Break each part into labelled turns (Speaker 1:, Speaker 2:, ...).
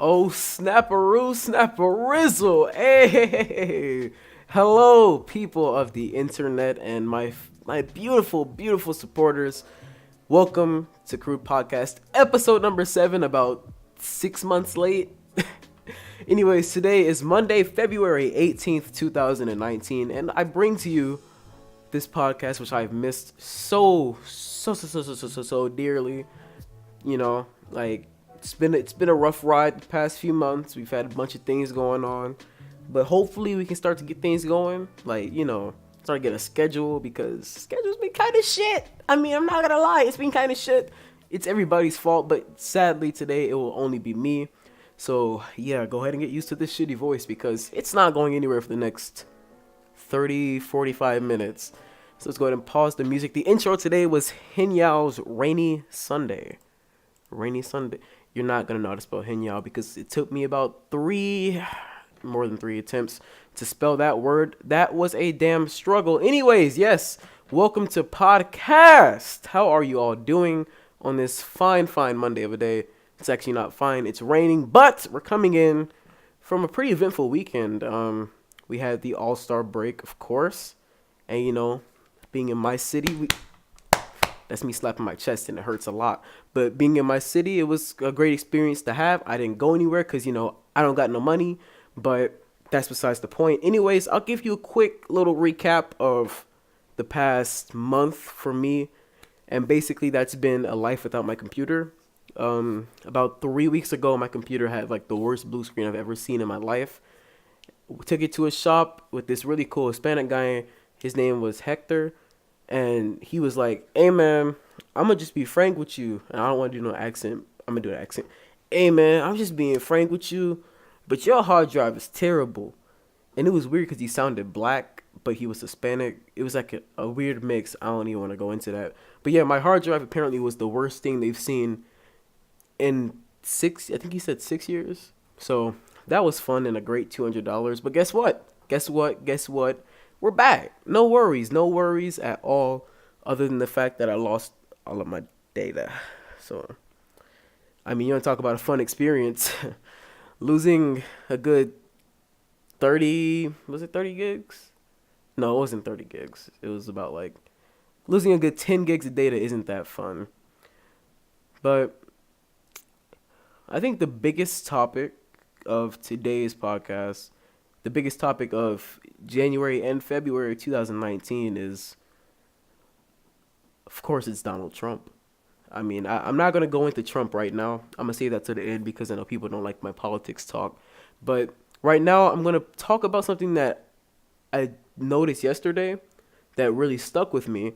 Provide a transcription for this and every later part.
Speaker 1: Oh, snapperoo, snapperizzle. Hey, hello, people of the internet and my beautiful, beautiful supporters. Welcome to Crude Podcast, episode number 7, about 6 months late. Anyways, today is Monday, February 18th, 2019, and I bring to you this podcast, which I've missed so dearly. You know, like it's been a rough ride the past few months. We've had a bunch of things going on, but hopefully we can start to get things going. Like, start to get a schedule, because schedule's been kind of shit. I mean, I'm not gonna lie, it's been kind of shit. It's everybody's fault, but sadly today it will only be me. So yeah, go ahead and get used to this shitty voice, because it's not going anywhere for the next 30-45 minutes. So let's go ahead and pause the music. The intro today was Hinyao's Rainy Sunday. Rainy Sunday. You're not going to know how to spell Hinyao, because it took me about more than three attempts to spell that word. That was a damn struggle. Anyways, yes, welcome to podcast. How are you all doing on this fine Monday of a day? It's actually not fine. It's raining, but we're coming in from a pretty eventful weekend. We had the All-Star break, of course, and being in my city, that's me slapping my chest, and it hurts a lot. But being in my city, it was a great experience to have. I didn't go anywhere because, I don't got no money. But that's besides the point. Anyways, I'll give you a quick little recap of the past month for me. And basically, that's been a life without my computer. About 3 weeks ago, my computer had like the worst blue screen I've ever seen in my life. We took it to a shop with this really cool Hispanic guy. His name was Hector. And he was like, "Hey, man, I'm going to just be frank with you." And I don't want to do no accent. I'm going to do an accent. "Hey, man, I'm just being frank with you, but your hard drive is terrible." And it was weird because he sounded black, but he was Hispanic. It was like a weird mix. I don't even want to go into that. But yeah, my hard drive apparently was the worst thing they've seen in I think he said 6 years. So that was fun and a great $200. But guess what? Guess what? We're back. No worries at all, other than the fact that I lost all of my data. So, I mean, you want to talk about a fun experience. Losing a good 30, was it 30 gigs? No, it wasn't 30 gigs. It was about like, losing a good 10 gigs of data isn't that fun. But I think the biggest topic of today's podcast, the biggest topic of January and February 2019 is, of course, it's Donald Trump. I mean, I'm not going to go into Trump right now. I'm going to save that to the end because I know people don't like my politics talk. But right now, I'm going to talk about something that I noticed yesterday that really stuck with me.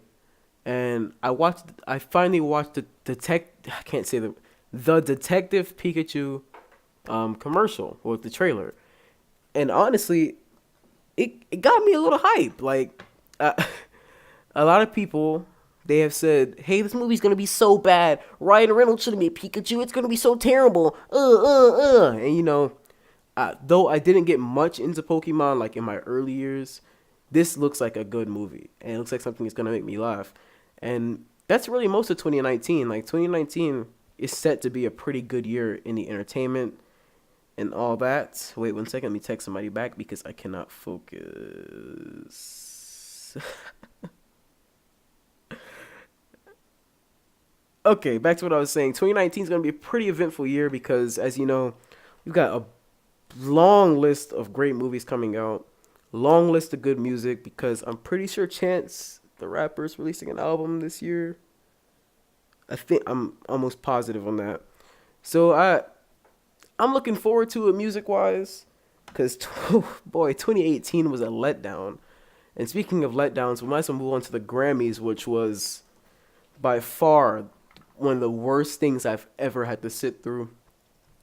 Speaker 1: And I finally watched the Detective Pikachu commercial, or the trailer. And honestly, it got me a little hype. Like, a lot of people, they have said, "Hey, this movie's gonna be so bad. Ryan Reynolds shouldn't be Pikachu. It's gonna be so terrible." And though I didn't get much into Pokemon like in my early years, this looks like a good movie, and it looks like something that's gonna make me laugh. And that's really most of 2019. Like, 2019 is set to be a pretty good year in the entertainment and all that. Wait 1 second, let me text somebody back because I cannot focus. Okay, back to what I was saying. 2019 is going to be a pretty eventful year because, as you know, we've got a long list of great movies coming out, long list of good music, because I'm pretty sure Chance the Rapper is releasing an album this year. I think I'm almost positive on that. So I'm looking forward to it music-wise, because, boy, 2018 was a letdown. And speaking of letdowns, we might as well move on to the Grammys, which was by far one of the worst things I've ever had to sit through.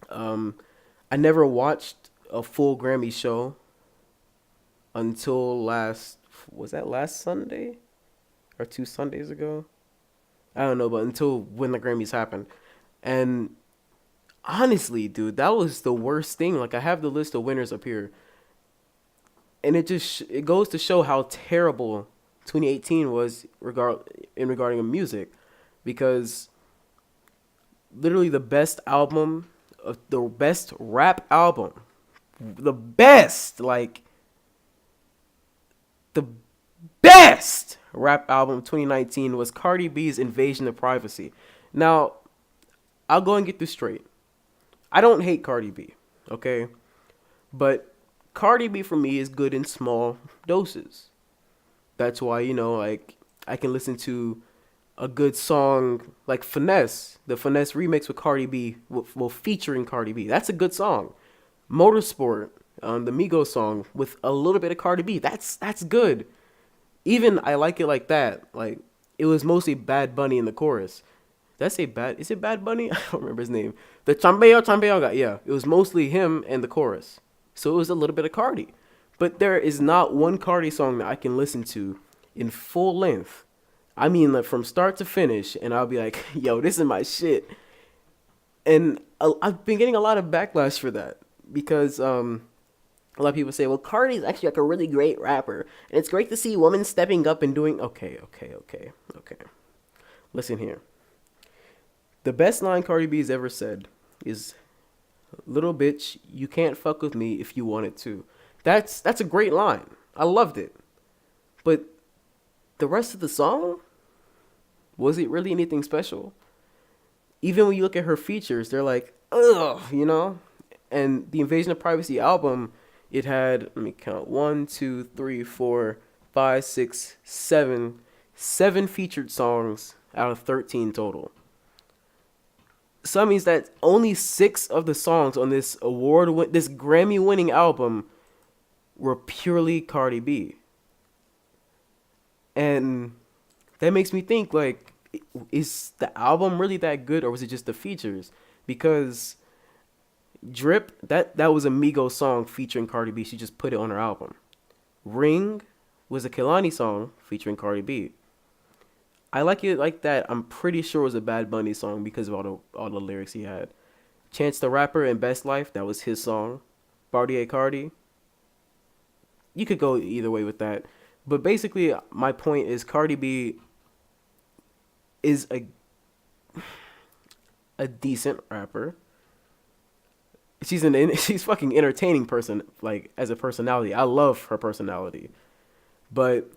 Speaker 1: I never watched a full Grammy show until last Sunday? Or 2 Sundays ago? I don't know, but until when the Grammys happened. And honestly, dude, that was the worst thing. Like, I have the list of winners up here, and it goes to show how terrible 2018 was regarding music, because literally the best album the best rap album, the best, like the best rap album 2019 was Cardi B's Invasion of Privacy. Now, I'll go and get this straight. I don't hate Cardi B, okay? But Cardi B for me is good in small doses. That's why, like, I can listen to a good song like Finesse, the Finesse remix with Cardi B, well, featuring Cardi B. That's a good song. Motorsport, the Migos song with a little bit of Cardi B. That's good. Even I Like It Like That. Like, it was mostly Bad Bunny in the chorus. Did I say Bad? Is it Bad Bunny? I don't remember his name. The Chambeo guy. Yeah, it was mostly him and the chorus. So it was a little bit of Cardi. But there is not one Cardi song that I can listen to in full length. I mean, like, from start to finish, and I'll be like, yo, this is my shit. And I've been getting a lot of backlash for that because a lot of people say, well, Cardi's actually like a really great rapper, and it's great to see women stepping up and doing. Okay. Listen here. The best line Cardi B's ever said is, "Little bitch, you can't fuck with me if you wanted to." That's a great line. I loved it. But the rest of the song, was it really anything special? Even when you look at her features, they're like, ugh, And the Invasion of Privacy album, it had, let me count, 1, 2, 3, 4, 5, 6, 7 featured songs out of 13 total. So that means that only 6 of the songs on this this Grammy-winning album were purely Cardi B. And that makes me think, like, is the album really that good, or was it just the features? Because Drip, that was a Migos song featuring Cardi B. She just put it on her album. Ring was a Kehlani song featuring Cardi B. I Like It Like That, I'm pretty sure was a Bad Bunny song because of all the lyrics he had. Chance the Rapper and Best Life, that was his song. Bartier Cardi. You could go either way with that. But basically, my point is Cardi B is a decent rapper. She's fucking entertaining person, like, as a personality. I love her personality. But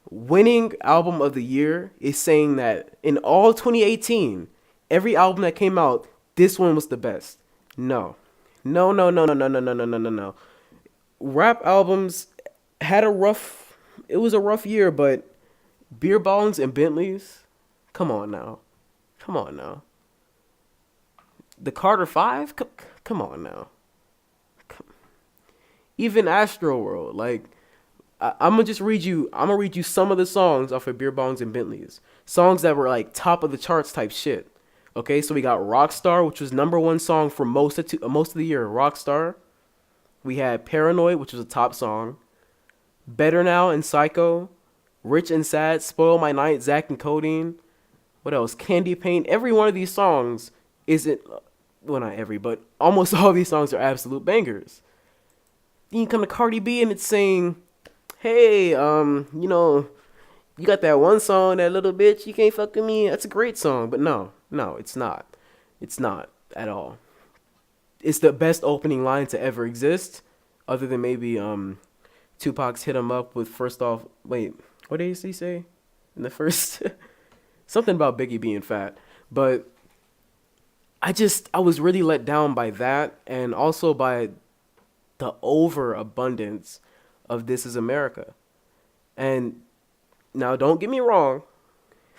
Speaker 1: winning album of the year is saying that in all 2018, every album that came out, this one was the best. No. No. Rap albums had it was a rough year, but Beer Bongs and Bentleys, come on now. The Carter 5, come on now. Even Astroworld, like, I'm gonna read you some of the songs off of Beer Bongs and Bentleys. Songs that were like top of the charts type shit. Okay, so we got Rockstar, which was #1 song for most of the year. Rockstar. We had Paranoid, which was a top song. Better Now and Psycho. Rich and Sad, Spoil My Night, Zack and Codeine. What else? Candy Paint. Every one of these songs isn't, well, not every, but almost all of these songs are absolute bangers. Then you come to Cardi B and it's saying, hey, you got that one song, that little bitch, you can't fuck with me. That's a great song, but no, it's not. It's not at all. It's the best opening line to ever exist, other than maybe Tupac's Hit 'Em Up with First Off. Wait, what did he say in the first? Something about Biggie being fat. But I was really let down by that, and also by the overabundance of This Is America. And now, don't get me wrong,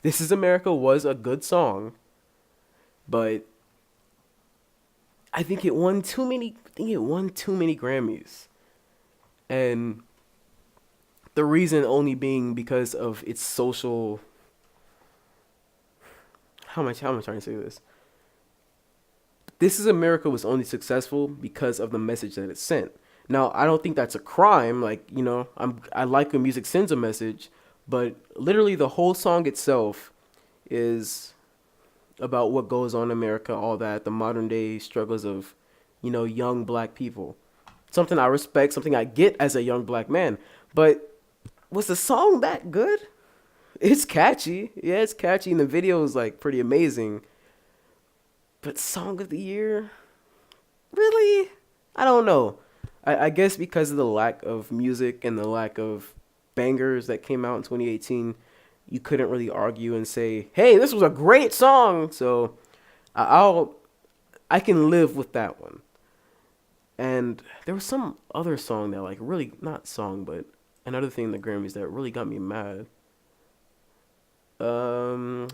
Speaker 1: This Is America was a good song, but I think it won too many Grammys. And the reason only being because of its social, how am I trying to say this? This Is America was only successful because of the message that it sent. Now, I don't think that's a crime. Like, I like when music sends a message, but literally the whole song itself is about what goes on in America, all that, the modern day struggles of, young black people. Something I respect, something I get as a young black man. But was the song that good? It's catchy. Yeah, it's catchy, and the video is, like, pretty amazing. But Song of the Year? really, I don't know. I guess because of the lack of music and the lack of bangers that came out in 2018, you couldn't really argue and say, "Hey, this was a great song." So I'll I can live with that one. And there was some other song that like really not song, but another thing in the Grammys that really got me mad. Um,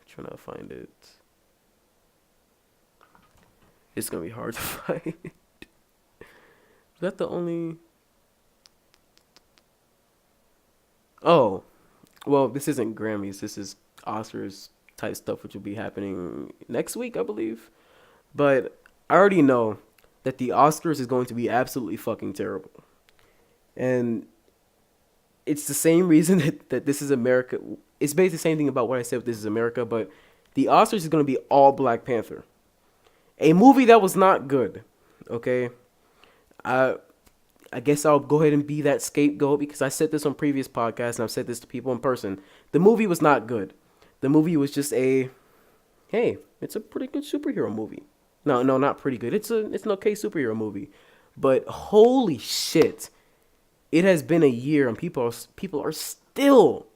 Speaker 1: trying to find it. It's gonna be hard to find. Is that the only? Oh, well, this isn't Grammys. This is Oscars type stuff, which will be happening next week, I believe. But I already know that the Oscars is going to be absolutely fucking terrible, and it's the same reason that This Is America. It's basically the same thing about what I said with This Is America, but the Oscars is going to be all Black Panther, a movie that was not good. Okay, I I guess I'll go ahead and be that scapegoat because I said this on previous podcasts and I've said this to people in person. The movie was not good. The movie was just hey, it's a pretty good superhero movie. No, not pretty good. It's an okay superhero movie, but holy shit, it has been a year and people are still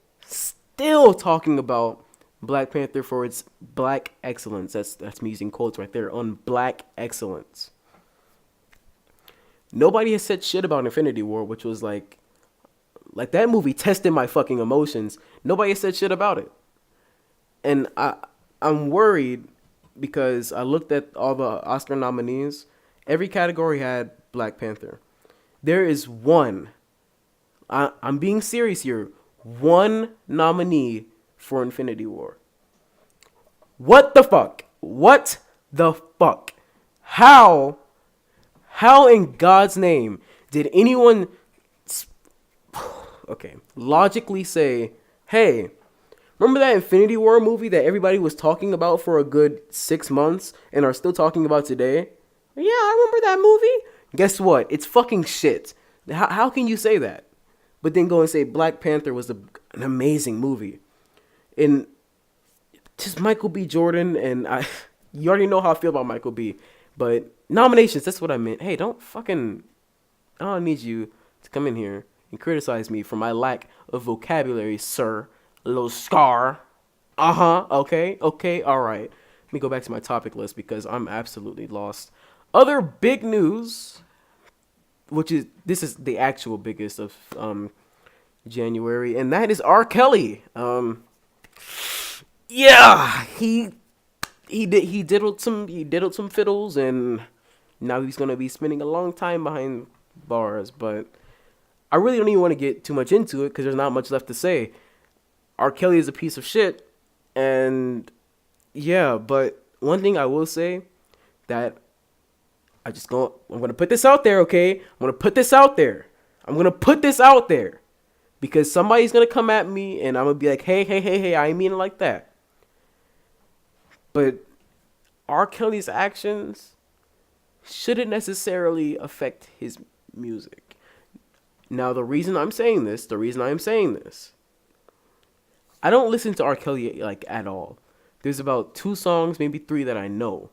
Speaker 1: talking about Black Panther for its black excellence. That's me using quotes right there on black excellence. Nobody has said shit about Infinity War, which was like that movie tested my fucking emotions. Nobody has said shit about it. And I'm worried because I looked at all the Oscar nominees. Every category had Black Panther. There is one. I'm being serious here. One nominee for Infinity War. What the fuck? What the fuck? How in God's name did anyone logically say, "Hey, remember that Infinity War movie that everybody was talking about for a good 6 months and are still talking about today?" Yeah, I remember that movie. Guess what? It's fucking shit. How can you say that? But then go and say Black Panther was an amazing movie. And just Michael B. Jordan, and you already know how I feel about Michael B. But nominations, that's what I meant. Hey, I don't need you to come in here and criticize me for my lack of vocabulary, sir. A little scar. Okay, alright. Let me go back to my topic list because I'm absolutely lost. Other big news, this is the actual biggest of January, and that is R. Kelly. Yeah, he diddled some fiddles, and now he's gonna be spending a long time behind bars. But I really don't even want to get too much into it because there's not much left to say. R. Kelly is a piece of shit, and yeah. But one thing I will say that I'm gonna put this out there, okay? I'm gonna put this out there because somebody's gonna come at me, and I'm gonna be like, hey, I ain't mean it like that. But R. Kelly's actions shouldn't necessarily affect his music. Now, the reason I'm saying this, I don't listen to R. Kelly like at all. There's about 2 songs, maybe 3 that I know.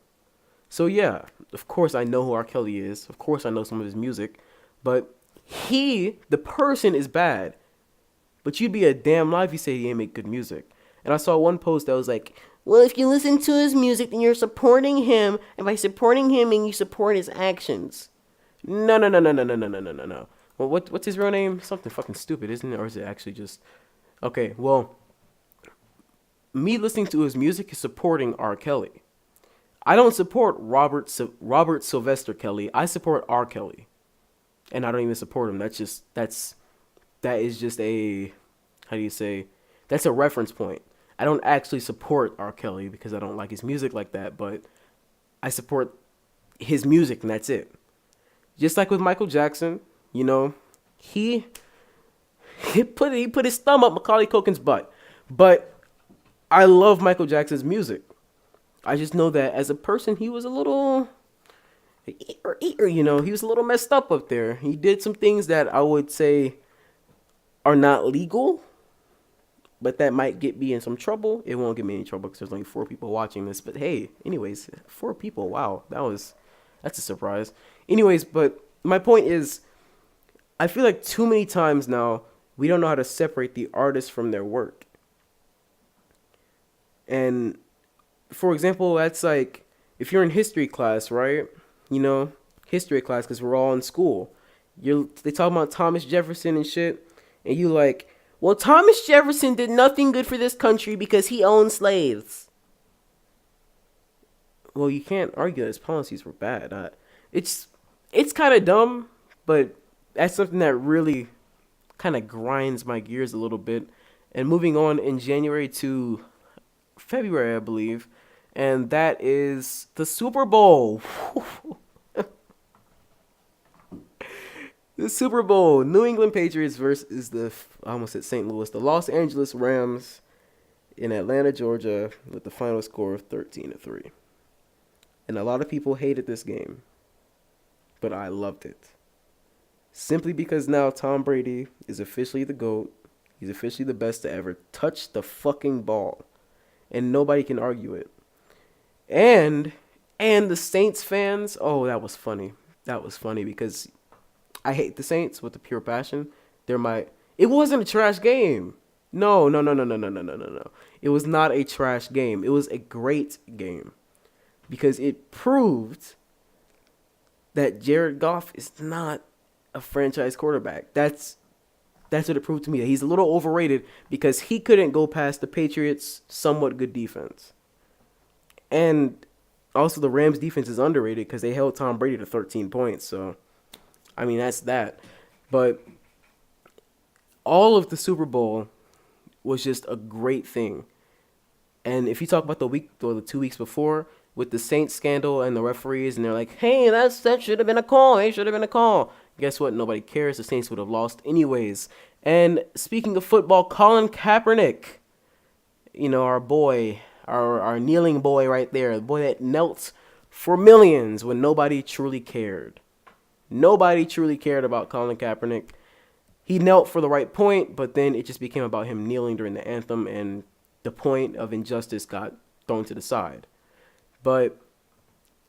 Speaker 1: So yeah, of course I know who R. Kelly is. Of course I know some of his music. But the person is bad. But you'd be a damn lie if you say he ain't make good music. And I saw one post that was like, well, if you listen to his music, then you're supporting him. And by supporting him, and you support his actions. No. Well, what's his real name? Something fucking stupid, isn't it? Or is it actually just... Okay, well, me listening to his music is supporting R. Kelly. I don't support Robert Sylvester Kelly. I support R. Kelly. And I don't even support him. That is just a... How do you say? That's a reference point. I don't actually support R. Kelly because I don't like his music like that, but I support his music and that's it. Just like with Michael Jackson, he put his thumb up Macaulay Culkin's butt. But I love Michael Jackson's music. I just know that as a person, he was a little he was a little messed up there. He did some things that I would say are not legal, but that might get me in some trouble. It won't get me any trouble because there's only 4 people watching this. But hey, anyways, 4 people. Wow, that was That's a surprise. Anyways, but my point is, I feel like too many times now we don't know how to separate the artist from their work. And for example, that's like if you're in history class, right? You know, history class because we're all in school. They talk about Thomas Jefferson and shit, and you like, well, Thomas Jefferson did nothing good for this country because he owned slaves. Well, you can't argue that his policies were bad. It's kind of dumb, but that's something that really kind of grinds my gears a little bit. And moving on in January to February, I believe, and that is the Super Bowl. The Super Bowl, New England Patriots versus I almost said St. Louis, the Los Angeles Rams in Atlanta, Georgia, with the final score of 13-3. And a lot of people hated this game, but I loved it. Simply because now Tom Brady is officially the GOAT. He's officially the best to ever touch the fucking ball. And nobody can argue it. And the Saints fans, oh, that was funny. That was funny because I hate the Saints with a pure passion. It wasn't a trash game. No. It was not a trash game. It was a great game because it proved that Jared Goff is not a franchise quarterback. That's what it proved to me. That he's a little overrated because he couldn't go past the Patriots' somewhat good defense. And also the Rams' defense is underrated because they held Tom Brady to 13 points. So, I mean, that's that. But all of the Super Bowl was just a great thing. And if you talk about the week or the 2 weeks before with the Saints scandal and the referees, and they're like, hey, that should have been a call. It should have been a call. Guess what? Nobody cares. The Saints would have lost anyways. And speaking of football, Colin Kaepernick, you know, our boy, our kneeling boy right there, the boy that knelt for millions when nobody truly cared. Nobody truly cared about Colin Kaepernick. He knelt for the right point, but then it just became about him kneeling during the anthem, and the point of injustice got thrown to the side. But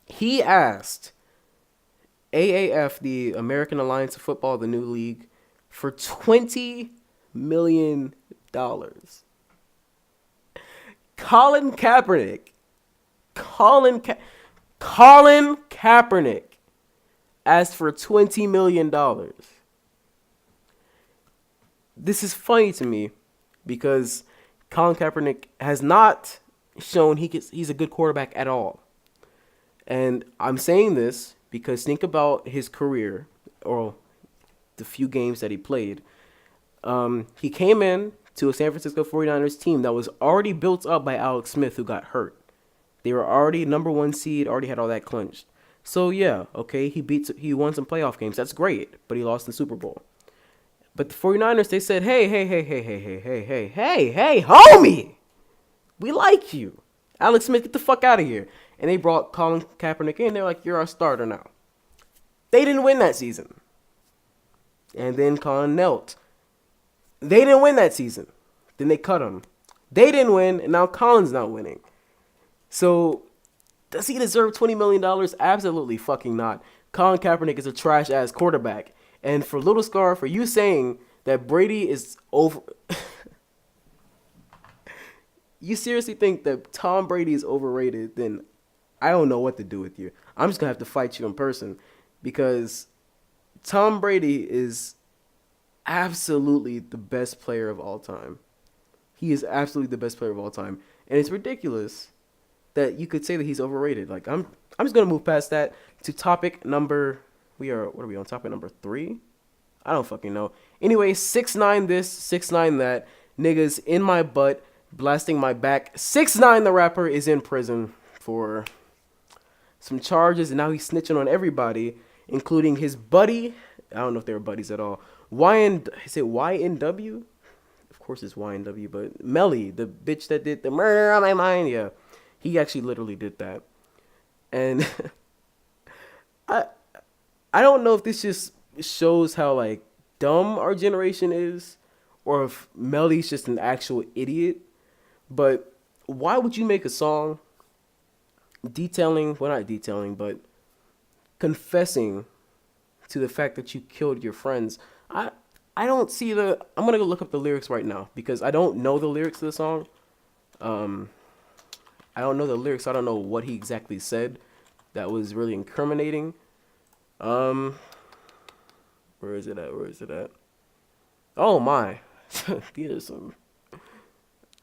Speaker 1: he asked AAF, the American Alliance of Football, the new league, for $20 million. Colin Kaepernick asked for $20 million. This is funny to me because Colin Kaepernick has not shown he's a good quarterback at all. And I'm saying this because think about his career or the few games that he played. He came in to a San Francisco 49ers team that was already built up by Alex Smith, who got hurt. They were already number one seed, already had all that clinched. So yeah, okay, he won some playoff games. That's great, but he lost the Super Bowl. But the 49ers, they said, hey, homie, we like you. Alex Smith, get the fuck out of here. And they brought Colin Kaepernick in. They're like, you're our starter now. They didn't win that season. And then Colin knelt. They didn't win that season. Then they cut him. They didn't win, and now Colin's not winning. So, does he deserve $20 million? Absolutely fucking not. Colin Kaepernick is a trash-ass quarterback. And for Little Scar, for you saying that Brady is over... You seriously think that Tom Brady is overrated, then I don't know what to do with you. I'm just going to have to fight you in person because Tom Brady is absolutely the best player of all time. He is absolutely the best player of all time. And it's ridiculous that you could say that he's overrated. Like I'm just going to move past that to topic number... what are we on, topic number 3? I don't fucking know. Anyway, 6ix9ine this, 6ix9ine that. Niggas in my butt, blasting my back. 6ix9ine the rapper is in prison for some charges, and now he's snitching on everybody, including his buddy. I don't know if they were buddies at all. Is it YNW? Of course it's YNW, but Melly, the bitch that did the murder on my mind. Yeah, he actually literally did that. And I don't know if this just shows how like dumb our generation is, or if Melly's just an actual idiot. But why would you make a song not detailing, but confessing to the fact that you killed your friends. I don't see the. I'm gonna go look up the lyrics right now because I don't know the lyrics to the song. I don't know the lyrics. I don't know what he exactly said that was really incriminating. Where is it at? Where is it at? Oh my, these are some.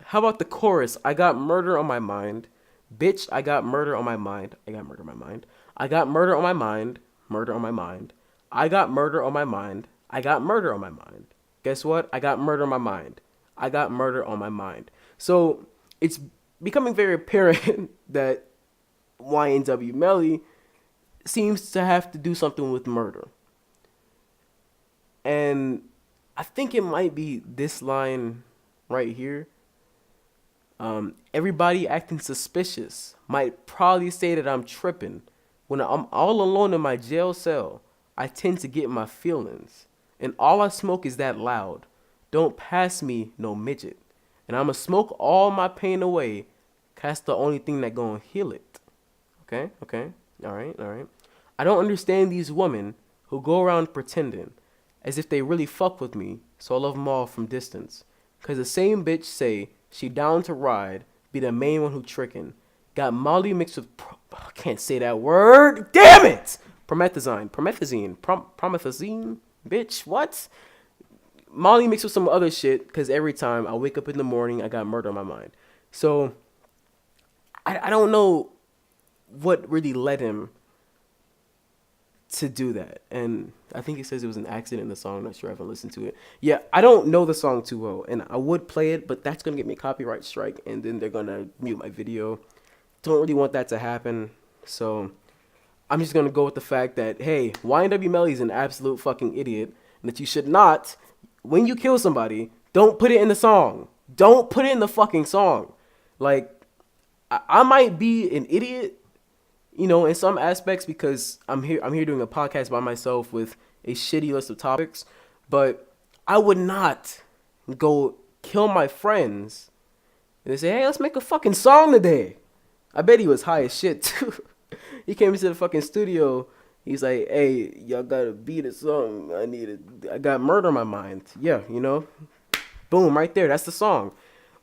Speaker 1: How about the chorus? I got murder on my mind, bitch. I got murder on my mind. I got murder on my mind. I got murder on my mind. Murder on my mind. I got murder on my mind. I got murder on my mind. Guess what? I got murder on my mind. I got murder on my mind. So it's becoming very apparent that YNW Melly seems to have to do something with murder. And I think it might be this line right here. Everybody acting suspicious might probably say that I'm tripping. When I'm all alone in my jail cell, I tend to get my feelings. And all I smoke is that loud. Don't pass me no midget. And I'ma smoke all my pain away. That's the only thing that gonna heal it. Okay? Alright. I don't understand these women who go around pretending as if they really fuck with me, so I love them all from distance. Cause the same bitch say she down to ride, be the main one who trickin'. Got Molly mixed with, I can't say that word, damn it! Promethazine, bitch, what? Molly mixed with some other shit, cause every time I wake up in the morning, I got murder on my mind. So, I don't know what really led him to do that. And I think he says it was an accident in the song. I'm not sure. I haven't listened to it. Yeah, I don't know the song too well. And I would play it, but that's going to get me a copyright strike. And then they're going to mute my video. Don't really want that to happen. So I'm just going to go with the fact that, hey, YNW Melly is an absolute fucking idiot. And that you should not, when you kill somebody, don't put it in the song. Don't put it in the fucking song. Like, I might be an idiot, you know, in some aspects because I'm here doing a podcast by myself with a shitty list of topics, but I would not go kill my friends and say, hey, let's make a fucking song today. I bet he was high as shit too. He came into the fucking studio. He's like, hey, y'all gotta beat a song. I got murder on my mind. Yeah, you know, boom, right there. That's the song.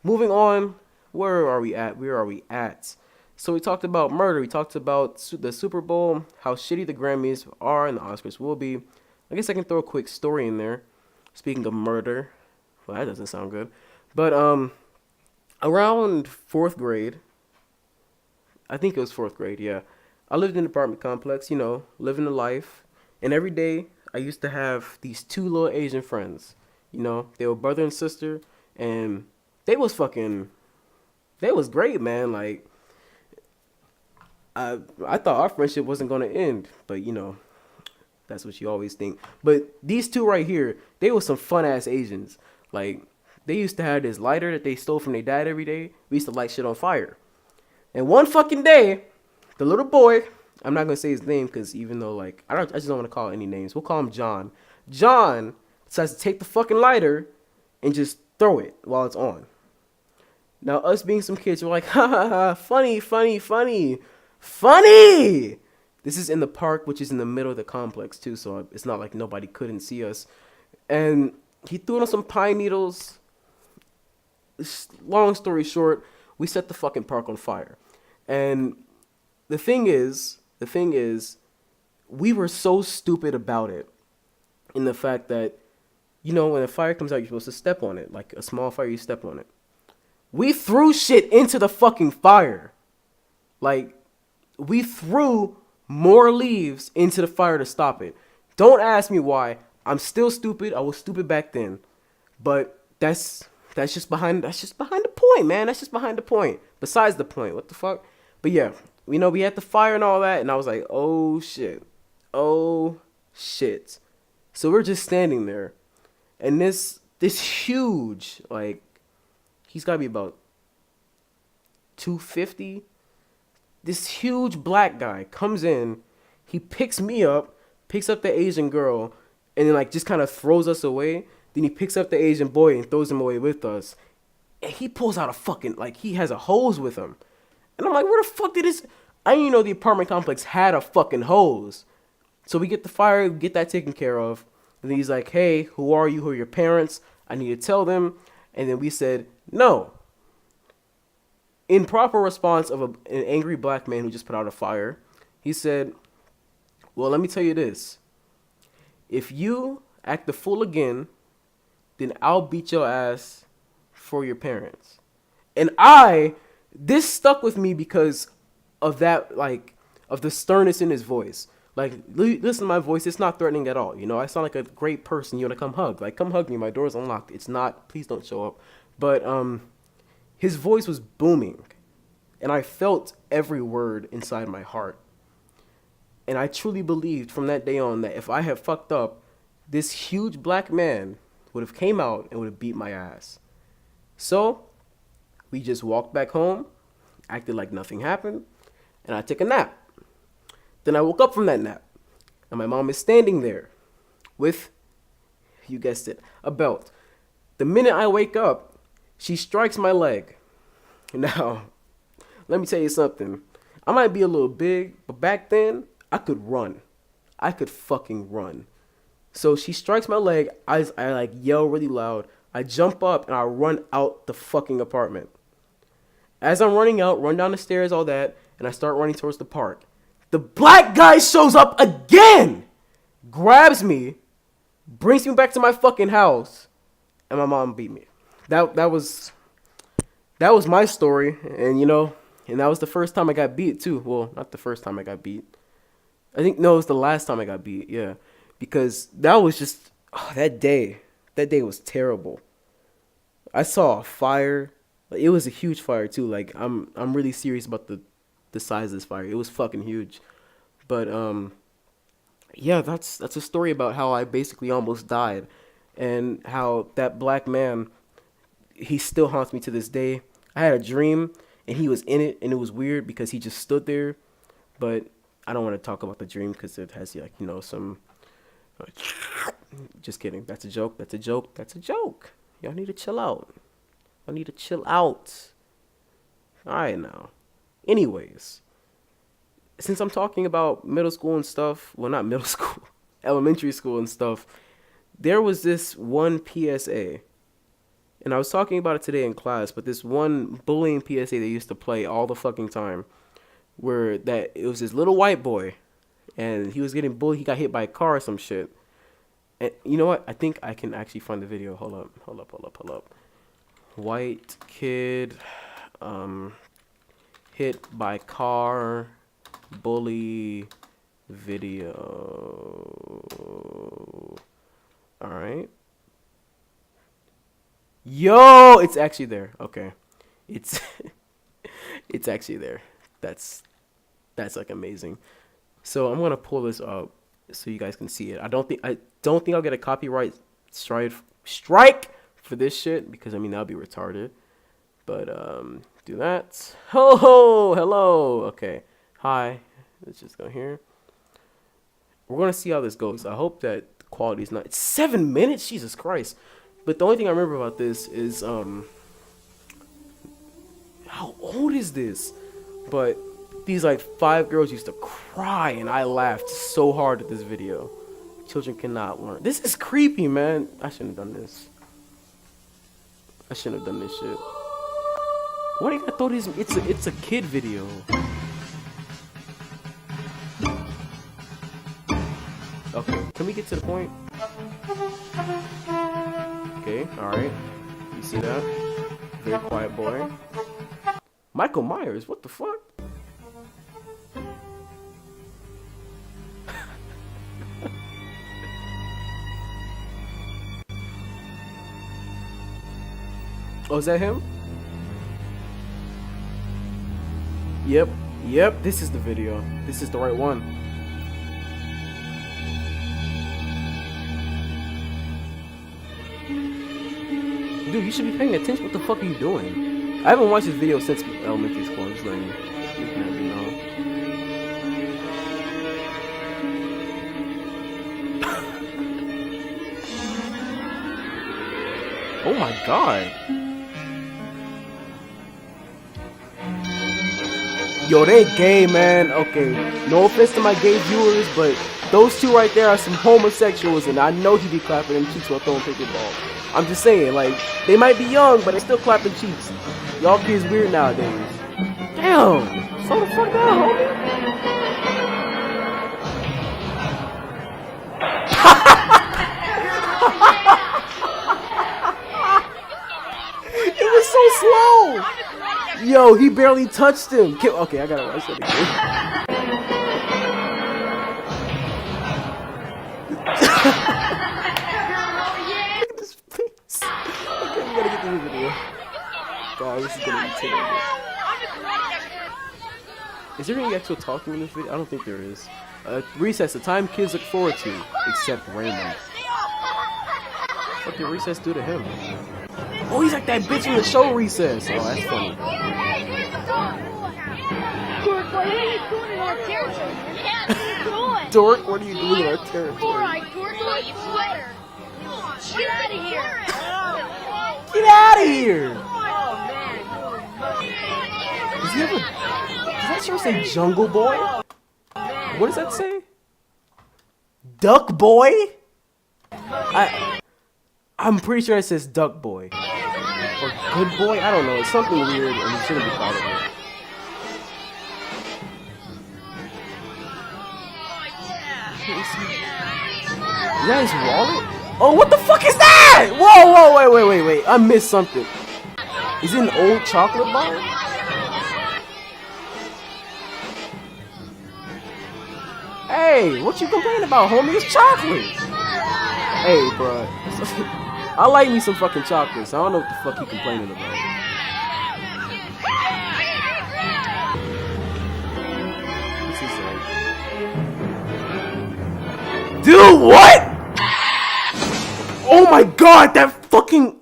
Speaker 1: Moving on. Where are we at? So we talked about murder. We talked about the Super Bowl, how shitty the Grammys are and the Oscars will be. I guess I can throw a quick story in there. Speaking of murder. Well, that doesn't sound good. But around 4th grade, I think it was 4th grade, yeah. I lived in an apartment complex, you know, living the life. And every day, I used to have these 2 little Asian friends. You know, they were brother and sister. And they was great, man. Like, I thought our friendship wasn't going to end, but you know, that's what you always think. But these 2 right here, they were some fun ass Asians. Like, they used to have this lighter that they stole from their dad every day. We used to light shit on fire. And one fucking day, the little boy, I'm not going to say his name because even though, like, I just don't want to call any names. We'll call him John. John decides to take the fucking lighter and just throw it while it's on. Now, us being some kids, we're like, ha ha ha, funny. This is in the park, which is in the middle of the complex, too, so it's not like nobody couldn't see us. And he threw on some pine needles. Long story short, we set the fucking park on fire. And the thing is, we were so stupid about it in the fact that, you know, when a fire comes out, you're supposed to step on it. Like a small fire, you step on it. We threw shit into the fucking fire. Like, we threw more leaves into the fire to stop it. Don't ask me why. I'm still stupid. I was stupid back then. But that's just behind the point, man. That's just behind the point. Besides the point. What the fuck? But yeah, you know, we had the fire and all that, and I was like, oh shit. So we're just standing there. And this huge, like, he's got to be about 250. This huge black guy comes in. He picks me up, picks up the Asian girl, and then, like, just kind of throws us away. Then he picks up the Asian boy and throws him away with us. And he pulls out a fucking, like, he has a hose with him. And I'm like, where the fuck did this? I didn't even know the apartment complex had a fucking hose. So we get the fire, we get that taken care of. And then he's like, hey, who are you? Who are your parents? I need to tell them. And then we said, no. In proper response of an angry black man who just put out a fire, he said, well, let me tell you this. If you act the fool again, then I'll beat your ass for your parents. And this stuck with me because of that, like, of the sternness in his voice. Like, listen to my voice. It's not threatening at all. You know, I sound like a great person. You want to come hug. Like, come hug me. My door's unlocked. It's not. Please don't show up. But his voice was booming. And I felt every word inside my heart. And I truly believed from that day on that if I had fucked up, this huge black man would have came out and would have beat my ass. So we just walked back home, acted like nothing happened, and I took a nap. Then I woke up from that nap, and my mom is standing there with, you guessed it, a belt. The minute I wake up, she strikes my leg. Now, let me tell you something. I might be a little big, but back then, I could run. I could fucking run. So she strikes my leg, I like yell really loud. I jump up and I run out the fucking apartment. As I'm running out, run down the stairs, all that, and I start running towards the park. The black guy shows up again, grabs me, brings me back to my fucking house, and my mom beat me. That was my story, and and that was the first time I got beat too. Well, not the first time I got beat. I think, no, it was the last time I got beat, yeah. Because that was just, that day was terrible. I saw a fire. It was a huge fire too. Like, I'm really serious about the size of this fire. It was fucking huge. But, yeah, that's a story about how I basically almost died. And how that black man, he still haunts me to this day. I had a dream, and he was in it, and it was weird because he just stood there. But I don't want to talk about the dream because it has, like, some... Just kidding. That's a joke. That's a joke. That's a joke. Y'all need to chill out. Y'all need to chill out. Alright now. Anyways. Since I'm talking about middle school and stuff. Well, not middle school. Elementary school and stuff. There was this one PSA. And I was talking about it today in class. But this one bullying PSA they used to play all the fucking time. Where it was this little white boy. And he was getting bullied. He got hit by a car or some shit. And you know what? I think I can actually find the video. Hold up. White kid hit by car bully video. Alright. Yo! It's actually there. Okay. It's actually there. That's like amazing. So I'm gonna pull this up so you guys can see it. I don't think I'll get a copyright strike for this shit because that'll be retarded. But do that. Hello. Okay. Hi. Let's just go here. We're gonna see how this goes. I hope that the quality is not. It's 7 minutes. Jesus Christ. But the only thing I remember about this is how old is this? But these like 5 girls used to cry and I laughed so hard at this video. Children cannot learn. This is creepy, man. I shouldn't have done this. I shouldn't have done this shit. Why do you throw this? It's a kid video. Okay, can we get to the point? Okay, alright. You see that? Very quiet boy. Michael Myers, what the fuck? Oh, is that him? Yep, this is the video. This is the right one. Dude, you should be paying attention. What the fuck are you doing? I haven't watched this video since elementary school. I'm just letting you know. Oh my god. Yo, they gay, man. Okay, no offense to my gay viewers, but Those two right there are some homosexuals, and I know he be clapping them cheeks while throwing pickleball. I'm just saying, like, they might be young, but they still clapping cheeks. Y'all kids weird nowadays. Damn, slow the fuck down, homie. It was so slow. Yo, he barely touched him. Okay, I gotta watch that again. Look at this face. Okay, we gotta get the new video. God, this is gonna be terrible. Is there any actual talking in this video? I don't think there is. Recess, the time kids look forward to, except Raymond. What did Recess do to him? Oh, he's like that bitch in the show Recess. Oh, that's funny. Dork, what are you doing in our territory?
Speaker 2: Get out of here!
Speaker 1: Get out of here! Does he have a... Does that sure say Jungle Boy? What does that say? Duck Boy? I'm pretty sure it says Duck Boy. Or Good Boy? I don't know. It's something weird and he shouldn't be called it. Is that his wallet? Oh, what the fuck is that? Whoa, wait. I missed something. Is it an old chocolate bar? Hey, what you complaining about, homie? It's chocolate. Hey, bro. I like me some fucking chocolates. I don't know what the fuck he complaining about. What's he saying? Dude, what? Oh my god, that fucking...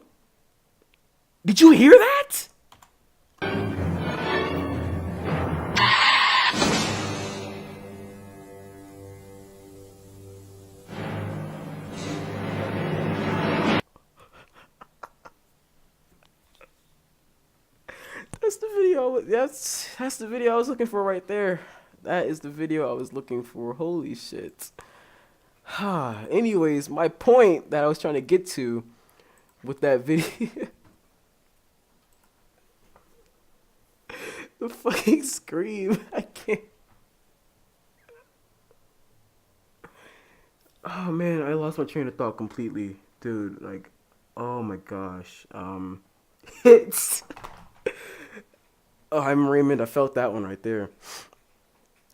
Speaker 1: Did you hear that? That's the video. That's the video I was looking for right there. That is the video I was looking for. Holy shit. Anyways, my point that I was trying to get to with that video. The fucking scream. I can't. Oh man, I lost my train of thought completely. Dude, like, oh my gosh. It's... Oh, I'm Raymond. I felt that one right there.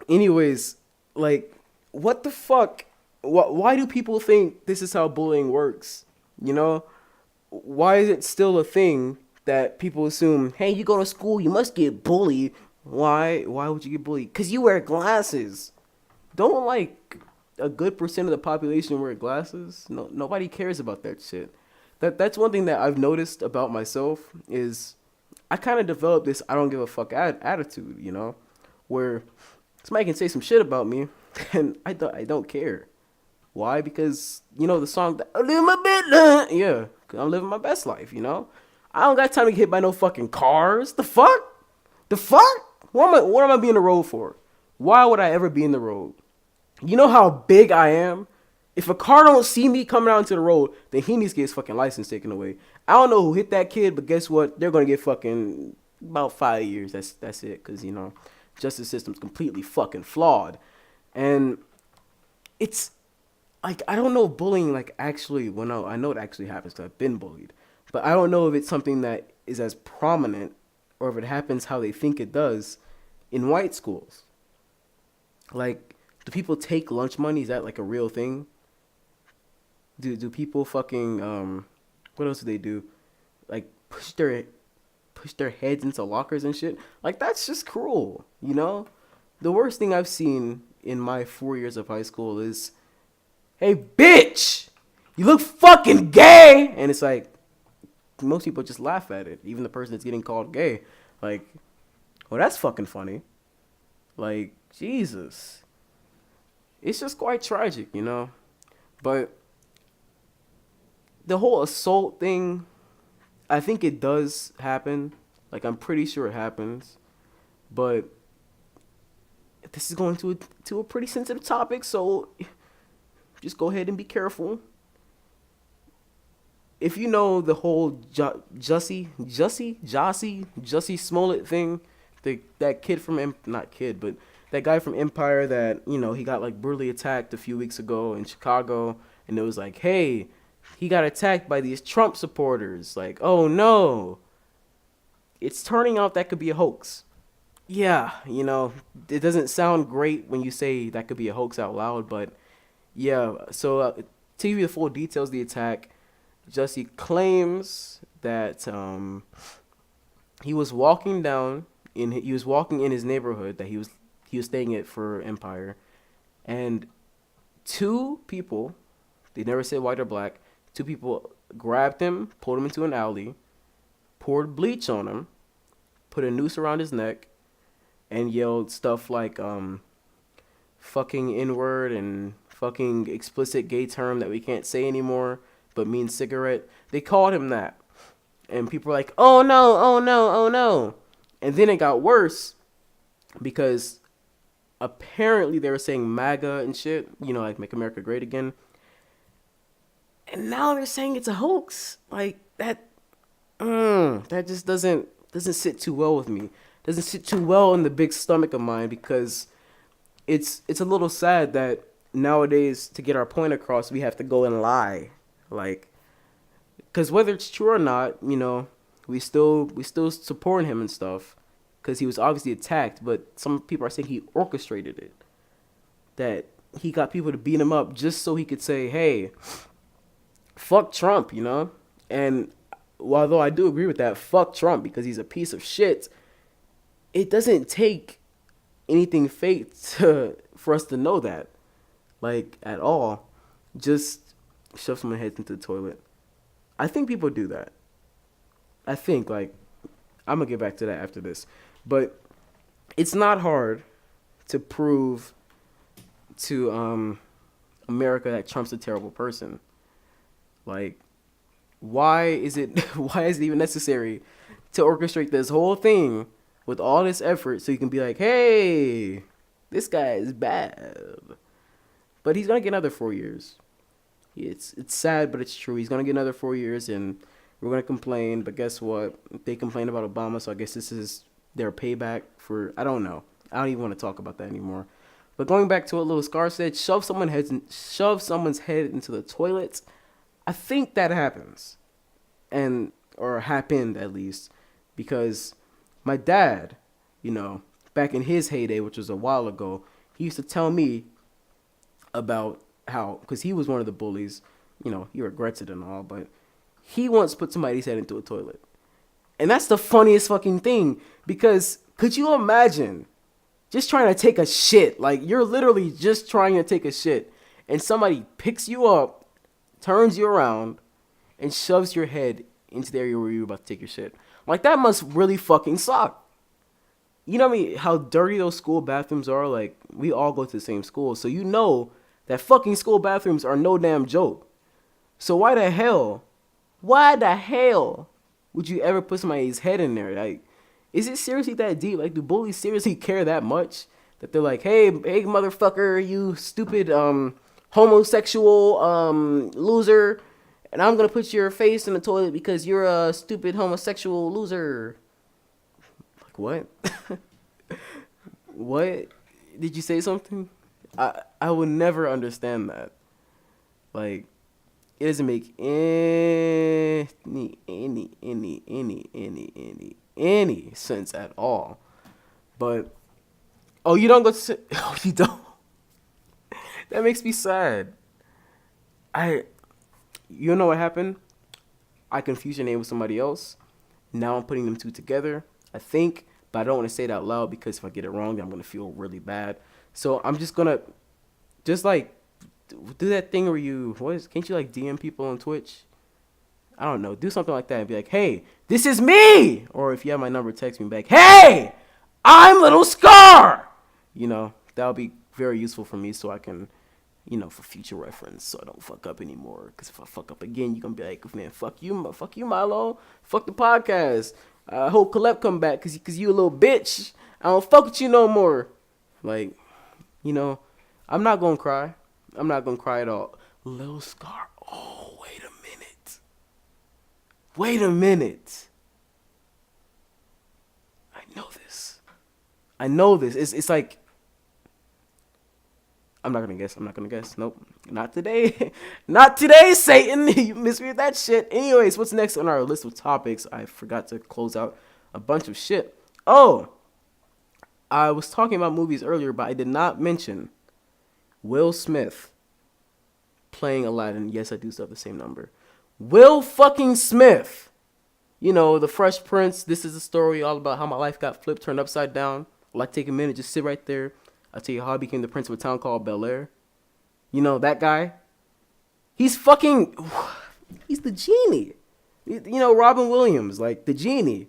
Speaker 1: Anyways, like, what the fuck? Why do people think this is how bullying works? You know? Why is it still a thing that people assume, hey, you go to school, you must get bullied. Why would you get bullied? Because you wear glasses. Don't, like, a good percent of the population wear glasses? No, nobody cares about that shit. That's one thing that I've noticed about myself is... I kind of developed this I don't give a fuck attitude, you know, where somebody can say some shit about me and I don't care. Why? Because, you know, the song, I live my best, yeah, I'm living my best life, you know. I don't got time to get hit by no fucking cars. The fuck? What am I being in the road for? Why would I ever be in the road? You know how big I am? If a car don't see me coming out into the road, then he needs to get his fucking license taken away. I don't know who hit that kid, but guess what? They're going to get fucking about 5 years. That's it. Because, you know, justice system's completely fucking flawed. And it's, like, I don't know if bullying, like, actually, well, no, I know it actually happens because I've been bullied. But I don't know if it's something that is as prominent or if it happens how they think it does in white schools. Like, do people take lunch money? Is that, like, a real thing? Do people fucking what else do they do? Like push their heads into lockers and shit? Like that's just cruel, you know? The worst thing I've seen in my 4 years of high school is, hey bitch, you look fucking gay, and it's like most people just laugh at it, even the person that's getting called gay. Like, well, that's fucking funny. Like, Jesus. It's just quite tragic, you know? But the whole assault thing, I think it does happen. Like, I'm pretty sure it happens. But this is going to a pretty sensitive topic, so just go ahead and be careful. If you know the whole Jussie Smollett thing, that kid from not kid, but that guy from Empire that he got like brutally attacked a few weeks ago in Chicago, and it was like, hey, he got attacked by these Trump supporters. Like, oh no, it's turning out that could be a hoax. Yeah, it doesn't sound great when you say that could be a hoax out loud, but yeah. So to give you the full details of the attack, Jussie claims that he was walking in his neighborhood that he was staying at for Empire, and two people, they never said white or black, two people grabbed him, pulled him into an alley, poured bleach on him, put a noose around his neck, and yelled stuff like fucking N-word and fucking explicit gay term that we can't say anymore but means cigarette. They called him that. And people were like, oh no, oh no, oh no. And then it got worse because apparently they were saying MAGA and shit, like Make America Great Again. And now they're saying it's a hoax. Like that just doesn't sit too well with me. Doesn't sit too well in the big stomach of mine, because it's a little sad that nowadays to get our point across we have to go and lie. Like, because whether it's true or not, we still support him and stuff, because he was obviously attacked. But some people are saying he orchestrated it, that he got people to beat him up just so he could say, hey, fuck Trump, And although I do agree with that, fuck Trump because he's a piece of shit, it doesn't take anything fake for us to know that, like, at all. Just shove someone's head into the toilet. I think people do that. I think, like, I'm going to get back to that after this. But it's not hard to prove to America that Trump's a terrible person. Like, why is it even necessary to orchestrate this whole thing with all this effort so you can be like, hey, this guy is bad? But he's going to get another 4 years. It's sad, but it's true. He's going to get another 4 years, and we're going to complain. But guess what? They complained about Obama, so I guess this is their payback for, I don't know. I don't even want to talk about that anymore. But going back to what Lil Scar said, shove someone's head into the toilet. I think that happens. Or happened, at least. Because my dad, back in his heyday, which was a while ago, he used to tell me about how, because he was one of the bullies, he regrets it and all, but he once put somebody's head into a toilet. And that's the funniest fucking thing, because could you imagine just trying to take a shit? Like, you're literally just trying to take a shit, and somebody picks you up, turns you around, and shoves your head into the area where you're about to take your shit. Like, that must really fucking suck. You know what I mean? How dirty those school bathrooms are? Like, we all go to the same school, so that fucking school bathrooms are no damn joke. So why the hell would you ever put somebody's head in there? Like, is it seriously that deep? Like, do bullies seriously care that much that they're like, hey motherfucker, you stupid homosexual loser, and I'm gonna put your face in the toilet because you're a stupid homosexual loser? Like, what? What? Did you say something? I would never understand that. Like, it doesn't make any sense at all. But, oh, you don't go to, oh, you don't? That makes me sad. You know what happened? I confused your name with somebody else. Now I'm putting them two together, I think, but I don't want to say it out loud because if I get it wrong, I'm going to feel really bad. So I'm just going to, do that thing where can't you, like, DM people on Twitch? I don't know. Do something like that and be like, hey, this is me! Or if you have my number, text me back, hey, I'm Little Scar! That'll be very useful for me so I can, for future reference, so I don't fuck up anymore. Because if I fuck up again, you're going to be like, man, fuck you, Milo. Fuck the podcast. I hope Collect come back because you a little bitch. I don't fuck with you no more. Like, I'm not going to cry. I'm not gonna cry at all. Lil Scar. Oh, wait a minute. Wait a minute. I know this. I know this. It's like I'm not gonna guess. I'm not gonna guess. Nope. Not today. Not today, Satan. You missed me with that shit. Anyways, what's next on our list of topics? I forgot to close out a bunch of shit. Oh, I was talking about movies earlier, but I did not mention Will Smith playing Aladdin. Yes, I do still have the same number. Will fucking Smith. You know, The Fresh Prince. This is a story all about how my life got flipped, turned upside down. I'd like to take a minute, just sit right there. I'll tell you how I became the prince of a town called Bel Air. You know, that guy. He's fucking... He's the genie. You know, Robin Williams, like, the genie.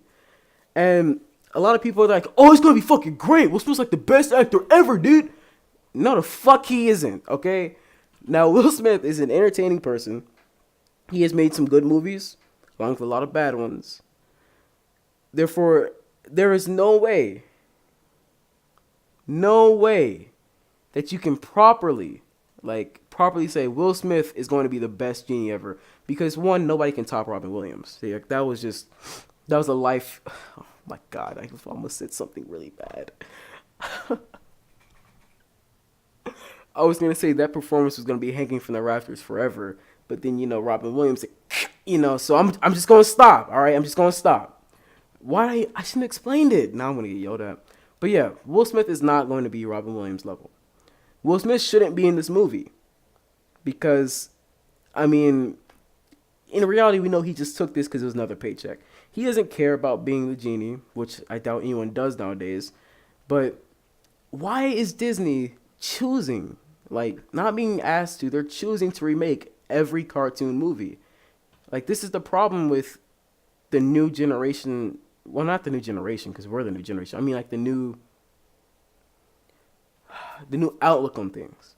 Speaker 1: And a lot of people are like, oh, it's going to be fucking great. Will Smith's like the best actor ever, dude. No, the fuck he isn't, okay? Now, Will Smith is an entertaining person. He has made some good movies, along with a lot of bad ones. Therefore, there is no way that you can properly say Will Smith is going to be the best genie ever. Because one, nobody can top Robin Williams. See, like, that was a life. Oh my God, I almost said something really bad. I was going to say that performance was going to be hanging from the rafters forever. But then, you know, Robin Williams, you know, so I'm just going to stop. All right, I'm just going to stop. Why? I shouldn't have explained it. Now I'm going to get yelled at. But yeah, Will Smith is not going to be Robin Williams level. Will Smith shouldn't be in this movie. Because, I mean, in reality, we know he just took this because it was another paycheck. He doesn't care about being the genie, which I doubt anyone does nowadays. But why is Disney choosing, like, not being asked to, they're choosing to remake every cartoon movie? Like, this is the problem with the new generation. Well, not the new generation, because we're the new generation. I mean, like, the new outlook on things.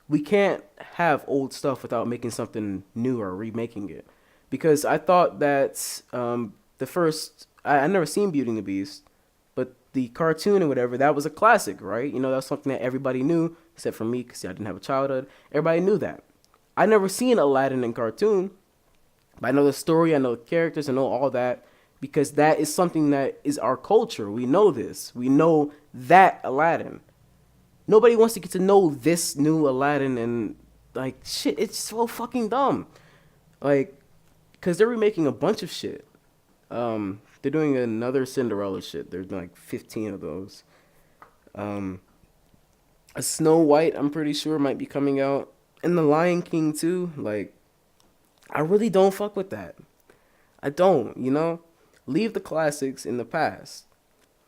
Speaker 1: We can't have old stuff without making something new or remaking it. Because I thought that the first... I never seen Beauty and the Beast, but the cartoon and whatever, that was a classic, right? You know, that was something that everybody knew, except for me, because I didn't have a childhood. Everybody knew that. I never seen Aladdin in cartoon, but I know the story, I know the characters, I know all that. Because that is something that is our culture. We know this. We know that Aladdin. Nobody wants to get to know this new Aladdin, and, like, shit, it's so fucking dumb. Like, because they're remaking a bunch of shit. They're doing another Cinderella shit. There's like 15 of those. A Snow White, I'm pretty sure, might be coming out. And The Lion King, too. Like, I really don't fuck with that. I don't, you know? Leave the classics in the past.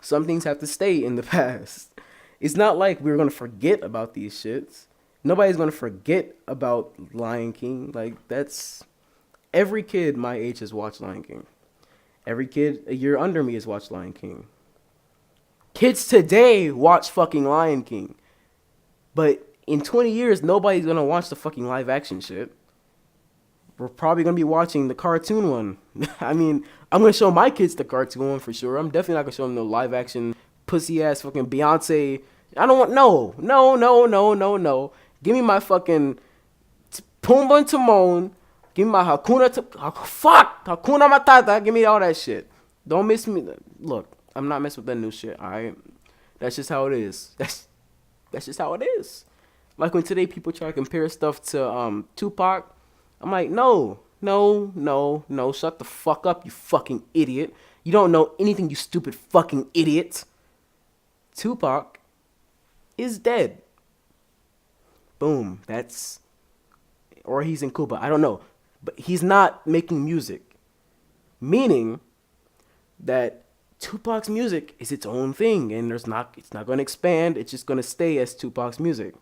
Speaker 1: Some things have to stay in the past. It's not like we're going to forget about these shits. Nobody's going to forget about Lion King. Like, that's... Every kid my age has watched Lion King. Every kid a year under me has watched Lion King. Kids today watch fucking Lion King. But in 20 years, nobody's going to watch the fucking live action shit. We're probably going to be watching the cartoon one. I mean, I'm going to show my kids the cartoon one for sure. I'm definitely not going to show them the live action pussy ass fucking Beyonce. I don't want, no. Give me my fucking Pumbaa and Timon. Give me my Hakuna Matata. Give me all that shit. Don't miss me. Look, I'm not messing with that new shit, alright? That's just how it is. That's just how it is. Like when today people try to compare stuff to Tupac, I'm like, no, shut the fuck up, you fucking idiot. You don't know anything, you stupid fucking idiot. Tupac is dead. Boom, that's... Or he's in Cuba, I don't know. But he's not making music. Meaning that Tupac's music is its own thing, and it's not going to expand, it's just going to stay as Tupac's music.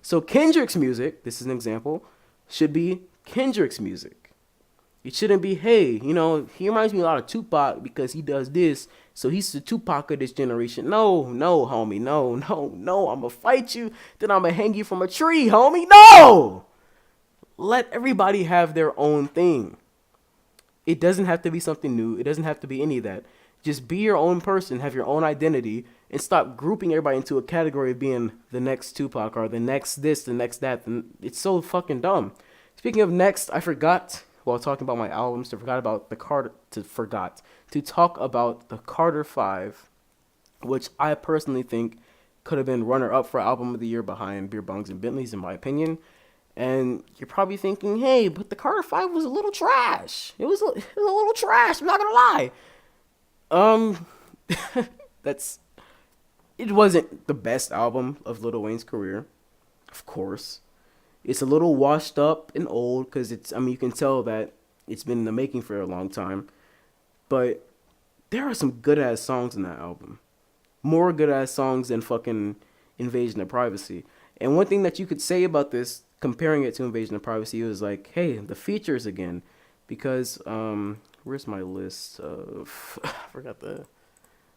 Speaker 1: So Kendrick's music, this is an example, should be Kendrick's music. It shouldn't be, hey, you know, he reminds me a lot of Tupac because he does this, so he's the Tupac of this generation. No, homie, no, I'm going to fight you, then I'm going to hang you from a tree, homie, no! Let everybody have their own thing. It doesn't have to be something new. It doesn't have to be any of that. Just be your own person, have your own identity, and stop grouping everybody into a category of being the next Tupac or the next this, the next that. And it's so fucking dumb. Speaking of next, I forgot while talking about my albums forgot to talk about the Carter 5, which I personally think could have been runner up for album of the year behind Beer Bongs and Bentleys in my opinion. And you're probably thinking, hey, but the Carter 5 was a little trash. It was a little trash, I'm not gonna lie. That's it wasn't the best album of Lil Wayne's career, of course. It's a little washed up and old because you can tell that it's been in the making for a long time. But there are some good ass songs in that album. More good ass songs than fucking Invasion of Privacy. And one thing that you could say about this, comparing it to Invasion of Privacy, was like, hey, the features again. Because, where's my list of, I forgot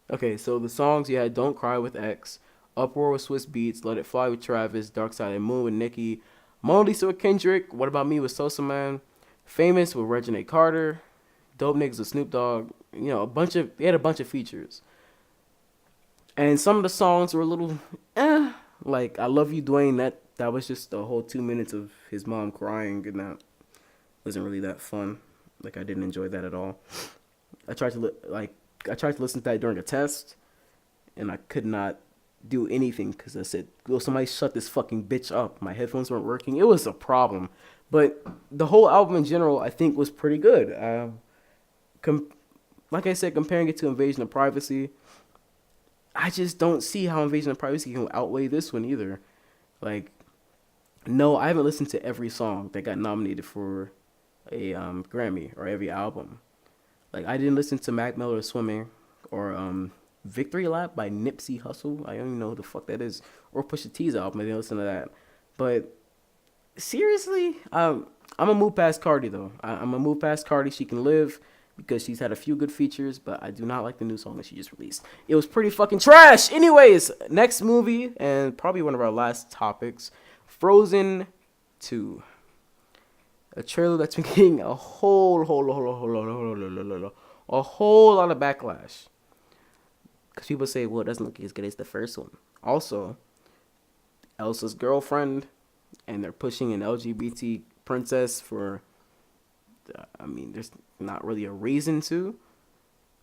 Speaker 1: okay, so the songs you had Don't Cry with X, Uproar with Swiss Beats, Let It Fly with Travis, Dark Side of the Moon with Nicki, Mona Lisa with Kendrick, What About Me with Sosa Man, Famous with Reginae Carter, Dope Niggas with Snoop Dogg. You know, they had a bunch of features. And some of the songs were a little, like I Love You, Dwayne. That was just a whole 2 minutes of his mom crying, and that wasn't really that fun. Like I didn't enjoy that at all. I tried to listen to that during a test, and I could not do anything because I said, "Will somebody shut this fucking bitch up?" My headphones weren't working. It was a problem. But the whole album in general, I think, was pretty good. Like I said, comparing it to Invasion of Privacy, I just don't see how Invasion of Privacy can outweigh this one either. Like, no, I haven't listened to every song that got nominated for a Grammy or every album. Like, I didn't listen to Mac Miller Swimming or Victory Lap by Nipsey Hussle. I don't even know who the fuck that is. Or Pusha T's album. I didn't listen to that. But seriously, I'm gonna move past Cardi though. I'm gonna move past Cardi. She can live because she's had a few good features, but I do not like the new song that she just released. It was pretty fucking trash. Anyways, next movie and probably one of our last topics, Frozen 2. A trailer that's been getting a whole lot of backlash. Because people say, well, it doesn't look as good as the first one. Also, Elsa's girlfriend, and they're pushing an LGBT princess for, there's not really a reason to.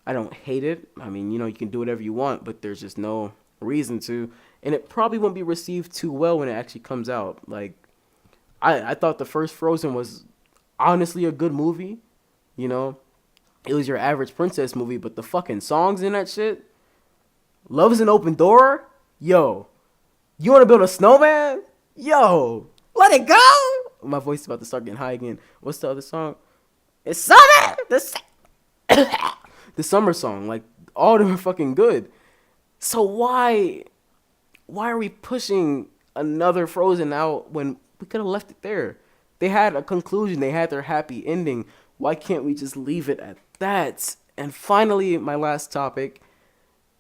Speaker 1: I don't hate it. You can do whatever you want, but there's just no reason to. And it probably won't be received too well when it actually comes out. Like, I thought the first Frozen was honestly a good movie. It was your average princess movie, but the fucking songs in that shit. Love is an Open Door? Yo. You want to build a snowman? Yo. Let it go. My voice is about to start getting high again. What's the other song? It's summer. The summer song. Like, all of them are fucking good. So why are we pushing another Frozen out when we could have left it there? They had a conclusion. They had their happy ending. Why can't we just leave it at that? And finally, my last topic.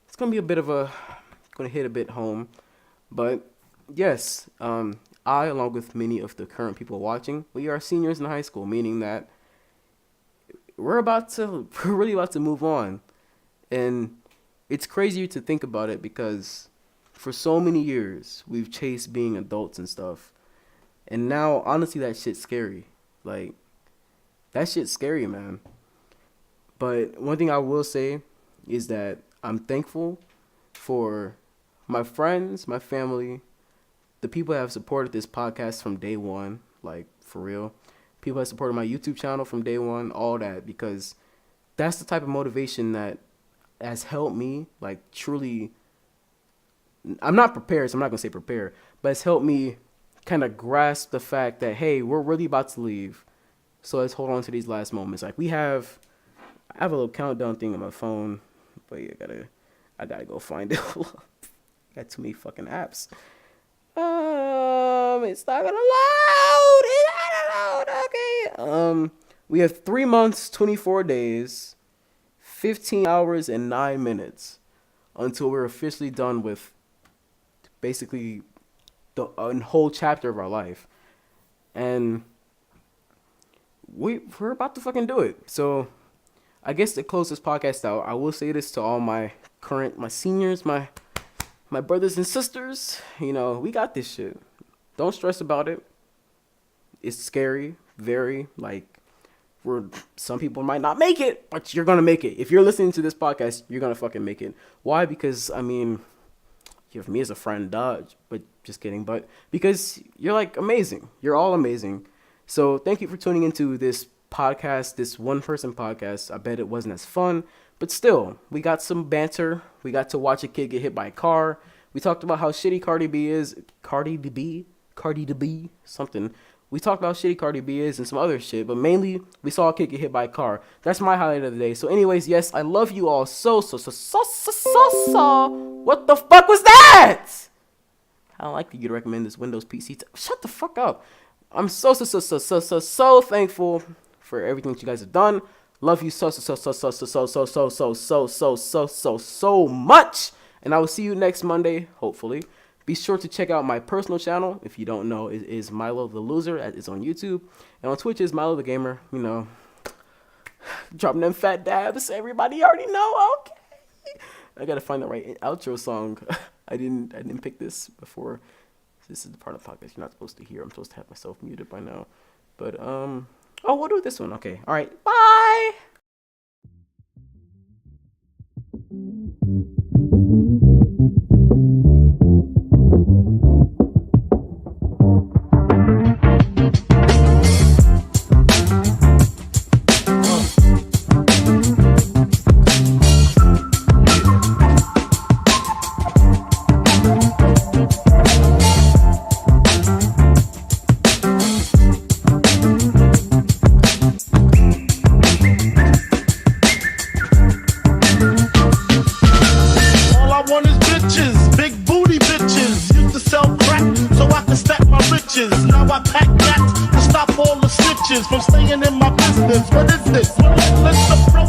Speaker 1: It's going to be going to hit a bit home. But yes, I, along with many of the current people watching, we are seniors in high school, meaning that we're really about to move on. And it's crazy to think about it because for so many years, we've chased being adults and stuff. And now, honestly, that shit's scary. Like, that shit's scary, man. But one thing I will say is that I'm thankful for my friends, my family, the people that have supported this podcast from day one, like, for real. People that supported my YouTube channel from day one, all that, because that's the type of motivation that has helped me, like, truly. I'm not prepared, so I'm not going to say prepare, but it's helped me kind of grasp the fact that, hey, we're really about to leave. So let's hold on to these last moments. Like, I have a little countdown thing on my phone, but yeah, I gotta go find it. Got too many fucking apps. It's not gonna load. It's not gonna load. Okay. We have 3 months, 24 days, 15 hours, and 9 minutes until we're officially done with basically a whole chapter of our life. And we're about to fucking do it. So I guess to close this podcast out, I will say this to all my seniors, my brothers and sisters. You know, we got this shit. Don't stress about it. It's scary, very, like, some people might not make it, but you're gonna make it. If you're listening to this podcast, you're gonna fucking make it. Why? Because, I mean, you have me as a friend, but just kidding. But because you're, like, amazing. You're all amazing. So thank you for tuning into this podcast, this one-person podcast. I bet it wasn't as fun, but still, we got some banter. We got to watch a kid get hit by a car. We talked about how shitty Cardi B is. Cardi B, something. We talked about shitty Cardi B is and some other shit, but mainly we saw a kid get hit by a car. That's my highlight of the day. So anyways, yes, I love you all so. What the fuck was that? I don't like you to recommend this Windows PC. Shut the fuck up. I'm so thankful for everything that you guys have done. Love you so much. And I will see you next Monday, hopefully. Be sure to check out my personal channel. If you don't know, it is Milo the Loser. It's on YouTube. And on Twitch is Milo the Gamer. You know, dropping them fat dabs. Everybody already know. Okay. I gotta find the right outro song. I didn't pick this before. This is the part of the podcast you're not supposed to hear. I'm supposed to have myself muted by now. But oh, we'll do this one. Okay. All right. Bye.
Speaker 2: Now I pack that to stop all the snitches from staying in my business. What is this? Relentless approach.